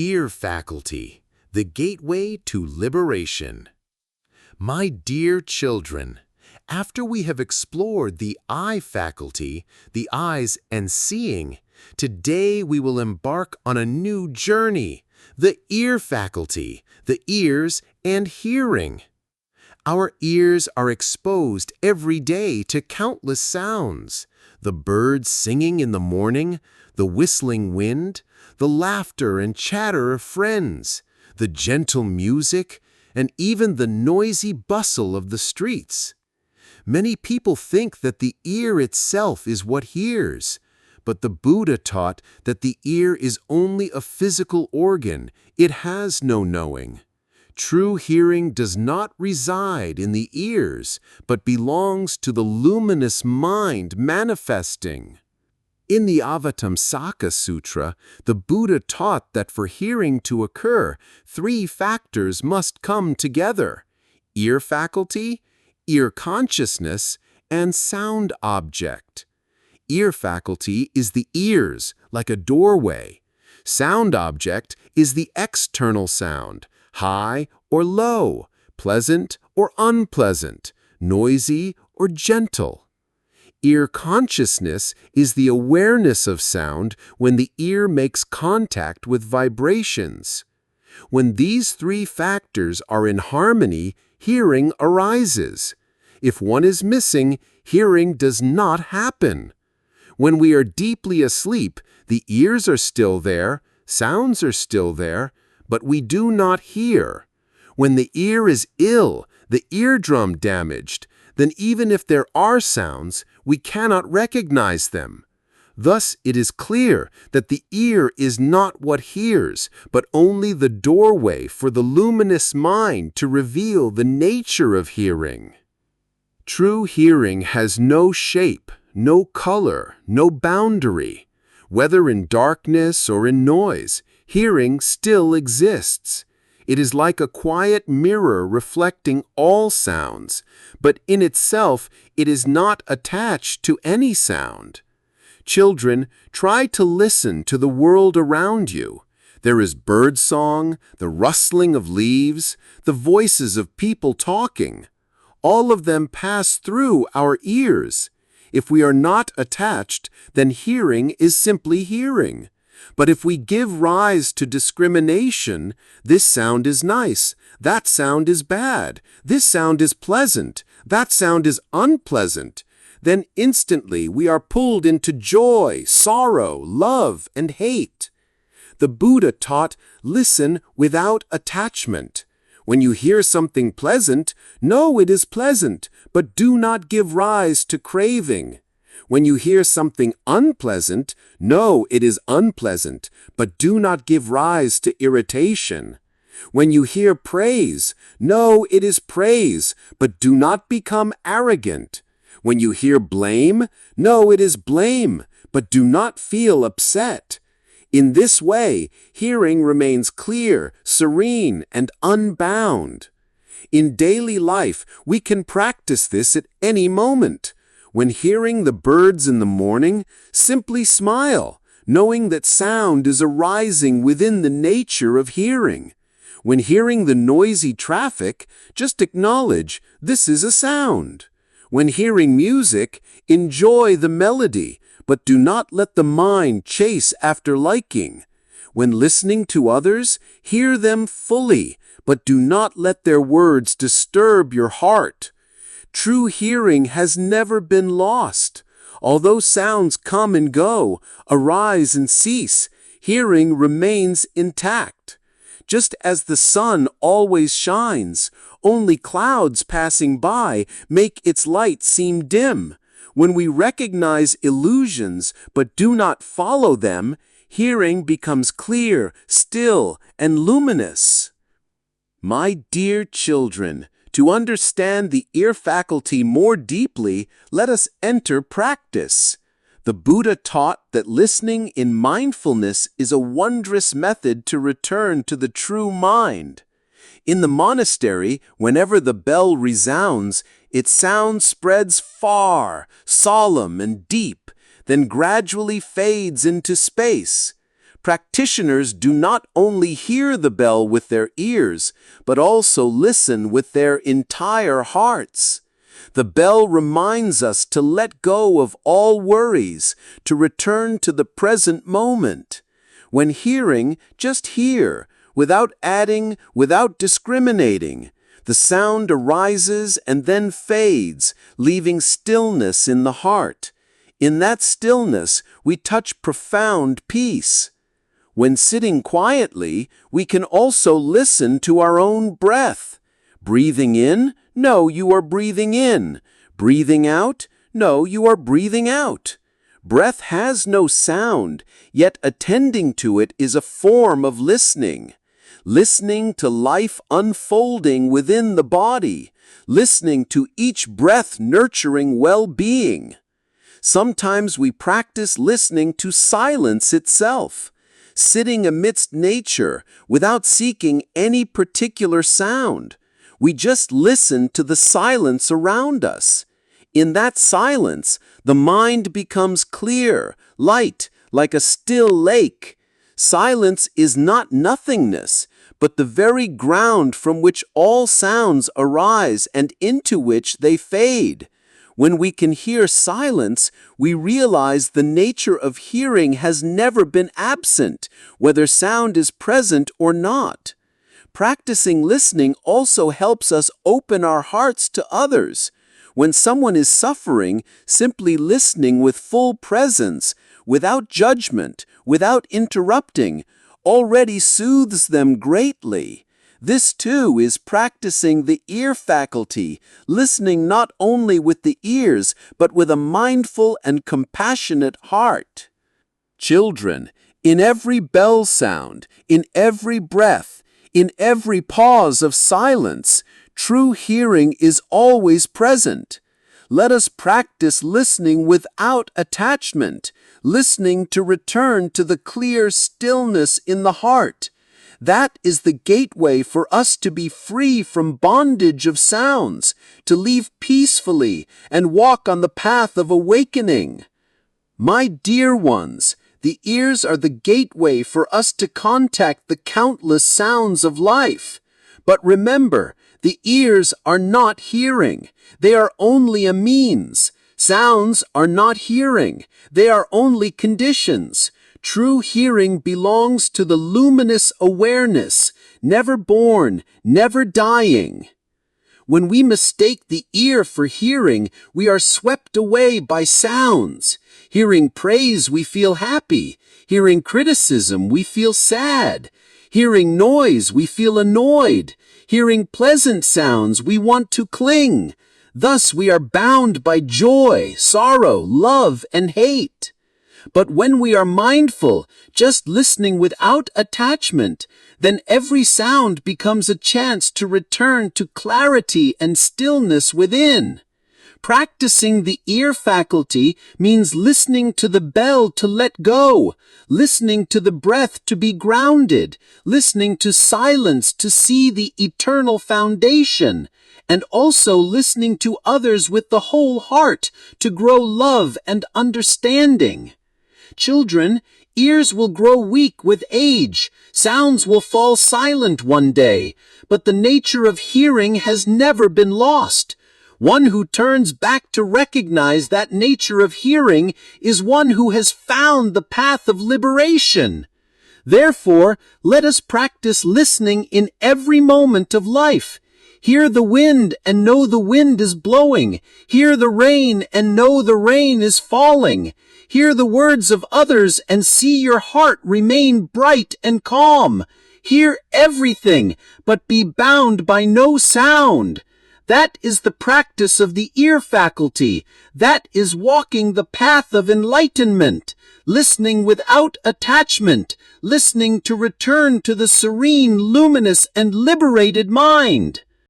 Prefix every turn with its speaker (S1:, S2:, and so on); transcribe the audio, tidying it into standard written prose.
S1: Ear faculty, the gateway to liberation. My dear children, after we have explored the eye faculty, the eyes and seeing, today we will embark on a new journey, the ear faculty, the ears and hearing. Our ears are exposed every day to countless sounds, the birds singing in the morning, the whistling wind, the laughter and chatter of friends, the gentle music, and even the noisy bustle of the streets. Many people think that the ear itself is what hears, but the Buddha taught that the ear is only a physical organ. It has no knowing. True hearing does not reside in the ears, but belongs to the luminous mind manifesting. In the Avatamsaka Sutra, the Buddha taught that for hearing to occur, three factors must come together: ear faculty, ear consciousness, and sound object. Ear faculty is the ears, like a doorway. Sound object is the external sound, high or low, pleasant or unpleasant, noisy or gentle. Ear consciousness is the awareness of sound when the ear makes contact with vibrations. When these three factors are in harmony, hearing arises. If one is missing, hearing does not happen. When we are deeply asleep, the ears are still there, sounds are still there, but we do not hear. When the ear is ill, the eardrum damaged, then even if there are sounds, we cannot recognize them. Thus, it is clear that the ear is not what hears, but only the doorway for the luminous mind to reveal the nature of hearing. True hearing has no shape, no color, no boundary. Whether in darkness or in noise, hearing still exists. It is like a quiet mirror reflecting all sounds, but in itself it is not attached to any sound. Children, try to listen to the world around you. There is birdsong, the rustling of leaves, the voices of people talking. All of them pass through our ears. If we are not attached, then hearing is simply hearing. But if we give rise to discrimination, this sound is nice, that sound is bad, this sound is pleasant, that sound is unpleasant, then instantly we are pulled into joy, sorrow, love, and hate. The Buddha taught, listen without attachment. When you hear something pleasant, know it is pleasant, but do not give rise to craving. When you hear something unpleasant, know it is unpleasant, but do not give rise to irritation. When you hear praise, know it is praise, but do not become arrogant. When you hear blame, know it is blame, but do not feel upset. In this way, hearing remains clear, serene, and unbound. In daily life, we can practice this at any moment. When hearing the birds in the morning, simply smile, knowing that sound is arising within the nature of hearing. When hearing the noisy traffic, just acknowledge this is a sound. When hearing music, enjoy the melody, but do not let the mind chase after liking. When listening to others, hear them fully, but do not let their words disturb your heart. True hearing has never been lost. Although sounds come and go, arise and cease, hearing remains intact. Just as the sun always shines, only clouds passing by make its light seem dim. When we recognize illusions but do not follow them, hearing becomes clear, still, and luminous. My dear children, to understand the ear faculty more deeply, let us enter practice. The Buddha taught that listening in mindfulness is a wondrous method to return to the true mind. In the monastery, whenever the bell resounds, its sound spreads far, solemn and deep, then gradually fades into space.
S2: Practitioners do not only hear the bell with their ears, but also listen with their entire hearts. The bell reminds us to let go of all worries, to return to the present moment. When hearing, just hear, without adding, without discriminating. The sound arises and then fades, leaving stillness in the heart. In that stillness, we touch profound peace. When sitting quietly, we can also listen to our own breath. Breathing in? No, you are breathing in. Breathing out? No, you are breathing out. Breath has no sound, yet attending to it is a form of listening. Listening to life unfolding within the body. Listening to each breath nurturing well-being. Sometimes we practice listening to silence itself. Sitting amidst nature without seeking any particular sound. We just listen to the silence around us. In that silence, the mind becomes clear, light, like a still lake. Silence is not nothingness, but the very ground from which all sounds arise and into which they fade. When we can hear silence, we realize the nature of hearing has never been absent, whether sound is present or not. Practicing listening also helps us open our hearts to others. When someone is suffering, simply listening with full presence, without judgment, without interrupting, already soothes them greatly. This too is practicing the ear faculty, listening not only with the ears, but with a mindful and compassionate heart. Children, in every bell sound, in every breath, in every pause of silence, true hearing is always present. Let us practice listening without attachment, listening to return to the clear stillness in the heart. That is the gateway for us to be free from bondage of sounds, to live peacefully and walk on the path of awakening. My dear ones, the ears are the gateway for us to contact the countless sounds of life. But remember, the ears are not hearing. They are only a means. Sounds are not hearing. They are only conditions. True hearing belongs to the luminous awareness, never born, never dying. When we mistake the ear for hearing, we are swept away by sounds. Hearing praise, we feel happy. Hearing criticism, we feel sad. Hearing noise, we feel annoyed. Hearing pleasant sounds, we want to cling. Thus we are bound by joy, sorrow, love, and hate. But when we are mindful, just listening without attachment, then every sound becomes a chance to return to clarity and stillness within. Practicing the ear faculty means listening to the bell to let go, listening to the breath to be grounded, listening to silence to see the eternal foundation, and also listening to others with the whole heart to grow love and understanding. Children, ears will grow weak with age, sounds will fall silent one day, but the nature of hearing has never been lost. One who turns back to recognize that nature of hearing is one who has found the path of liberation. Therefore, let us practice listening in every moment of life. Hear the wind and know the wind is blowing. Hear the rain and know the rain is falling. Hear the words of others and see your heart remain bright and calm. Hear everything, but be bound by no sound. That is the practice of the ear faculty. That is walking the path of enlightenment. Listening without attachment. Listening to return to the serene, luminous, and liberated mind.